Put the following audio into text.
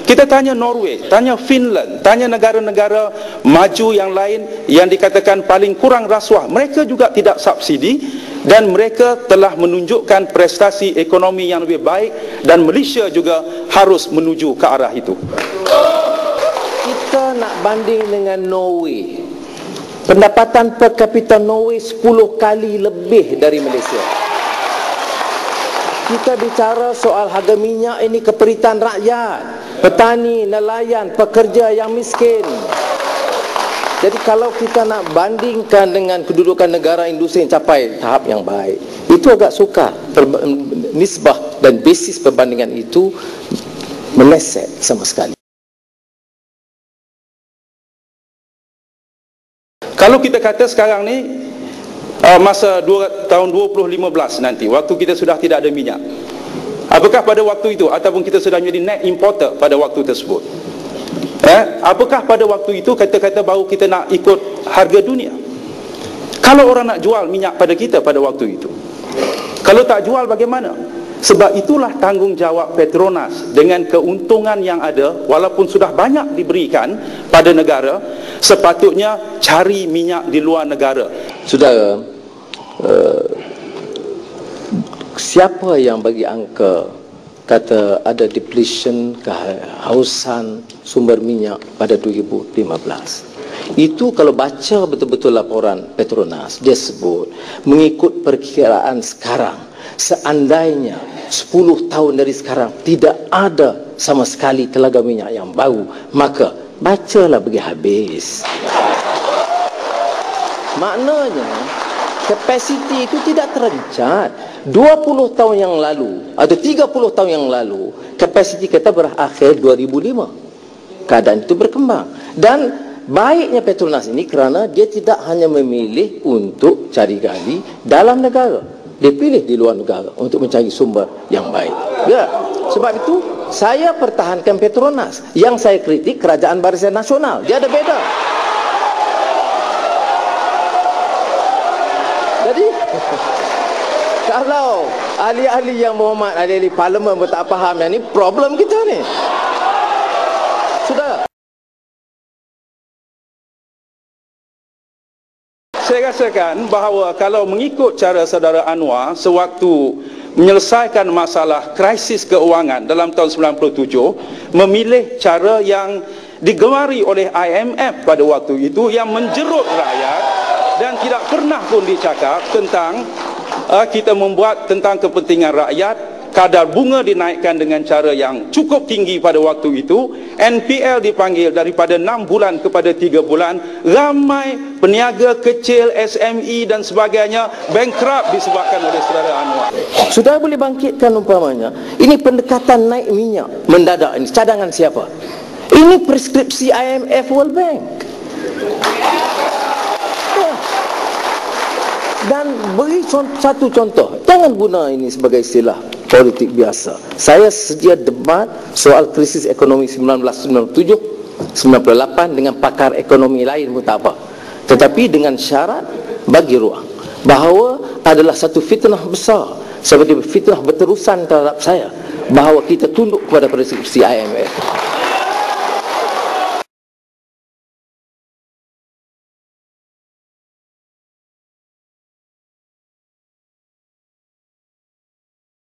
Kita tanya Norway, tanya Finland, tanya negara-negara maju yang lain yang dikatakan paling kurang rasuah. Mereka juga tidak subsidi dan mereka telah menunjukkan prestasi ekonomi yang lebih baik, dan Malaysia juga harus menuju ke arah itu. Kita nak banding dengan Norway. Pendapatan per kapita Norway 10 kali lebih dari Malaysia. Kita bicara soal harga minyak, ini keperitan rakyat, petani, nelayan, pekerja yang miskin. Jadi kalau kita nak bandingkan dengan kedudukan negara industri yang capai tahap yang baik, itu agak sukar. Nisbah dan basis perbandingan itu meleset sama sekali. Kalau kita kata sekarang ni masa tahun 2015 nanti, waktu kita sudah tidak ada minyak, apakah pada waktu itu ataupun kita sudah menjadi net importer pada waktu tersebut, apakah pada waktu itu kata-kata baru kita nak ikut harga dunia? Kalau orang nak jual minyak pada kita pada waktu itu, kalau tak jual bagaimana? Sebab itulah tanggungjawab Petronas dengan keuntungan yang ada, walaupun sudah banyak diberikan pada negara, sepatutnya cari minyak di luar negara. Saudara, siapa yang bagi angka kata ada depletion, kehausan sumber minyak pada 2015? Itu kalau baca betul-betul laporan Petronas, dia sebut mengikut perkiraan sekarang, seandainya 10 tahun dari sekarang tidak ada sama sekali telaga minyak yang baru, maka bacalah pergi habis. Maknanya kapasiti itu tidak terencat. 20 tahun yang lalu atau 30 tahun yang lalu kapasiti kita berakhir 2005. Keadaan itu berkembang, dan baiknya Petronas ini kerana dia tidak hanya memilih untuk cari gali dalam negara, dia pilih di luar negara untuk mencari sumber yang baik. Ya, sebab itu saya pertahankan Petronas. Yang saya kritik Kerajaan Barisan Nasional. Dia ada beda. Jadi kalau ahli-ahli yang berhormat, ahli-ahli parlimen pun tak faham yang ni, problem kita ni. Sudah. Saya rasakan bahawa kalau mengikut cara saudara Anwar sewaktu menyelesaikan masalah krisis keuangan dalam tahun 97, memilih cara yang digemari oleh IMF pada waktu itu, yang menjerut rakyat dan tidak pernah pun dicakap tentang kita membuat tentang kepentingan rakyat. Kadar bunga dinaikkan dengan cara yang cukup tinggi pada waktu itu. NPL dipanggil daripada 6 bulan kepada 3 bulan. Ramai peniaga kecil, SME dan sebagainya bankrupt disebabkan oleh saudara Anwar. Sudah boleh bangkitkan umpamanya, ini pendekatan naik minyak mendadak ini, cadangan siapa? Ini preskripsi IMF, World Bank. Dan beri satu contoh, jangan guna ini sebagai istilah politik biasa. Saya sedia debat soal krisis ekonomi 1997, 98 dengan pakar ekonomi lain pun tak apa. Tetapi dengan syarat bagi ruang bahawa adalah satu fitnah besar, seperti fitnah berterusan terhadap saya, bahawa kita tunduk kepada preskripsi IMF.